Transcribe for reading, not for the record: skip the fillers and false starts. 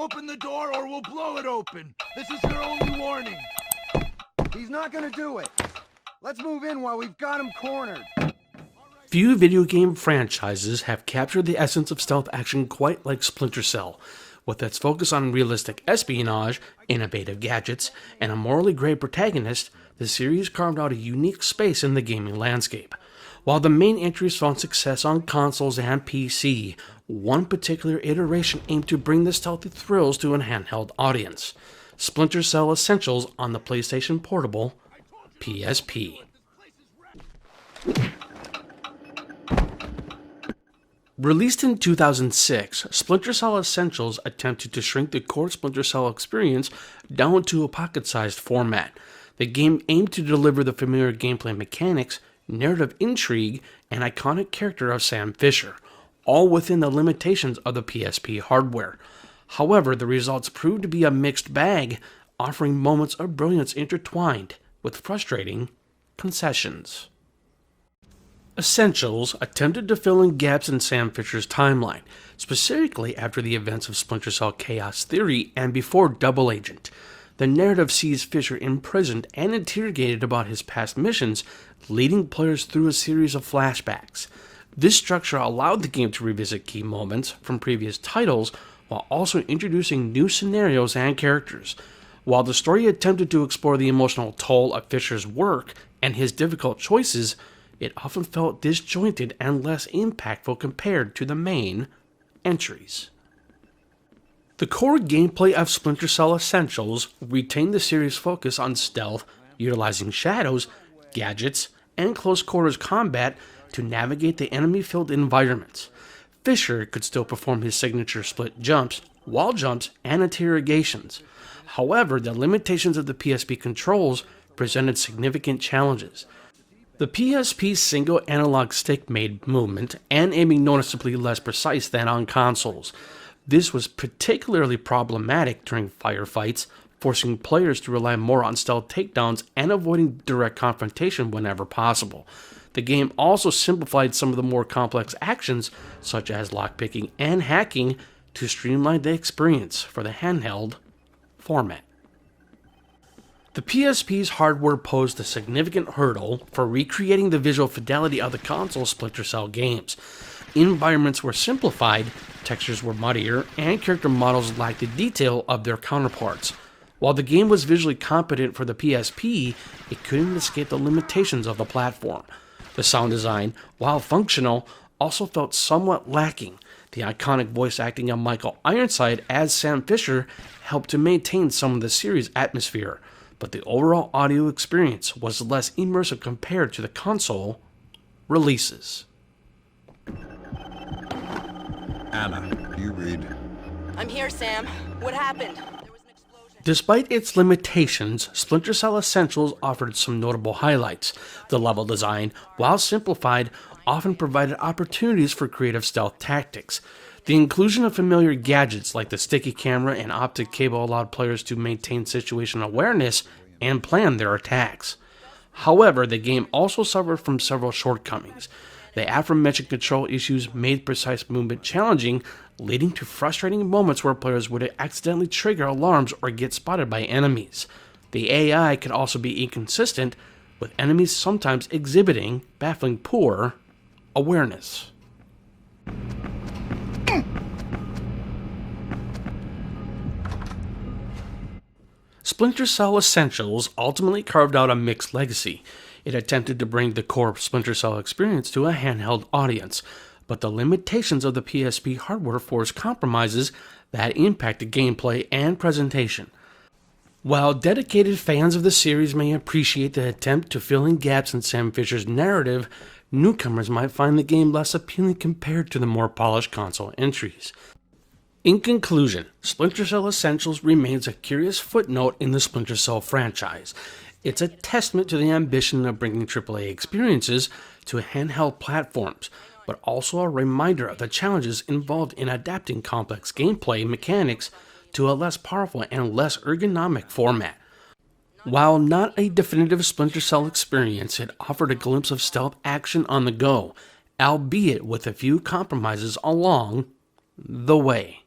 Open the door or we'll blow it open. This is your only warning. He's not gonna do it. Let's move in while we've got him cornered. Few video game franchises have captured the essence of stealth action quite like Splinter Cell. With its focus on realistic espionage, innovative gadgets, and a morally gray protagonist, the series carved out a unique space in the gaming landscape. While the main entries found success on consoles and PC, one particular iteration aimed to bring the stealthy thrills to a handheld audience: Splinter Cell Essentials on the PlayStation Portable PSP. Released in 2006, Splinter Cell Essentials attempted to shrink the core Splinter Cell experience down to a pocket-sized format. The game aimed to deliver the familiar gameplay mechanics, narrative intrigue, and iconic character of Sam Fisher, all within the limitations of the PSP hardware. However, the results proved to be a mixed bag, offering moments of brilliance intertwined with frustrating concessions. Essentials attempted to fill in gaps in Sam Fisher's timeline, specifically after the events of Splinter Cell Chaos Theory and before Double Agent. The narrative sees Fisher imprisoned and interrogated about his past missions, leading players through a series of flashbacks. This structure allowed the game to revisit key moments from previous titles while also introducing new scenarios and characters. While the story attempted to explore the emotional toll of Fisher's work and his difficult choices, it often felt disjointed and less impactful compared to the main entries. The core gameplay of Splinter Cell Essentials retained the series' focus on stealth, utilizing shadows, gadgets, and close quarters combat to navigate the enemy-filled environments. Fisher could still perform his signature split jumps, wall jumps, and interrogations. However, the limitations of the PSP controls presented significant challenges. The PSP's single analog stick made movement and aiming noticeably less precise than on consoles. This was particularly problematic during firefights, forcing players to rely more on stealth takedowns and avoiding direct confrontation whenever possible. The game also simplified some of the more complex actions, such as lockpicking and hacking, to streamline the experience for the handheld format. The PSP's hardware posed a significant hurdle for recreating the visual fidelity of the console Splinter Cell games. Environments were simplified, textures were muddier, and character models lacked the detail of their counterparts. While the game was visually competent for the PSP, it couldn't escape the limitations of the platform. The sound design, while functional, also felt somewhat lacking. The iconic voice acting of Michael Ironside as Sam Fisher helped to maintain some of the series' atmosphere, but the overall audio experience was less immersive compared to the console releases. Anna, you read. I'm here, Sam. What happened? There was an explosion. Despite its limitations, Splinter Cell Essentials offered some notable highlights. The level design, while simplified, often provided opportunities for creative stealth tactics. The inclusion of familiar gadgets like the sticky camera and optic cable allowed players to maintain situational awareness and plan their attacks. However, the game also suffered from several shortcomings. The aforementioned control issues made precise movement challenging, leading to frustrating moments where players would accidentally trigger alarms or get spotted by enemies. The AI could also be inconsistent, with enemies sometimes exhibiting baffling poor awareness. Splinter Cell Essentials ultimately carved out a mixed legacy. It attempted to bring the core Splinter Cell experience to a handheld audience, but the limitations of the PSP hardware forced compromises that impacted gameplay and presentation. While dedicated fans of the series may appreciate the attempt to fill in gaps in Sam Fisher's narrative, newcomers might find the game less appealing compared to the more polished console entries. In conclusion, Splinter Cell Essentials remains a curious footnote in the Splinter Cell franchise. It's a testament to the ambition of bringing AAA experiences to handheld platforms, but also a reminder of the challenges involved in adapting complex gameplay mechanics to a less powerful and less ergonomic format. While not a definitive Splinter Cell experience, it offered a glimpse of stealth action on the go, albeit with a few compromises along the way.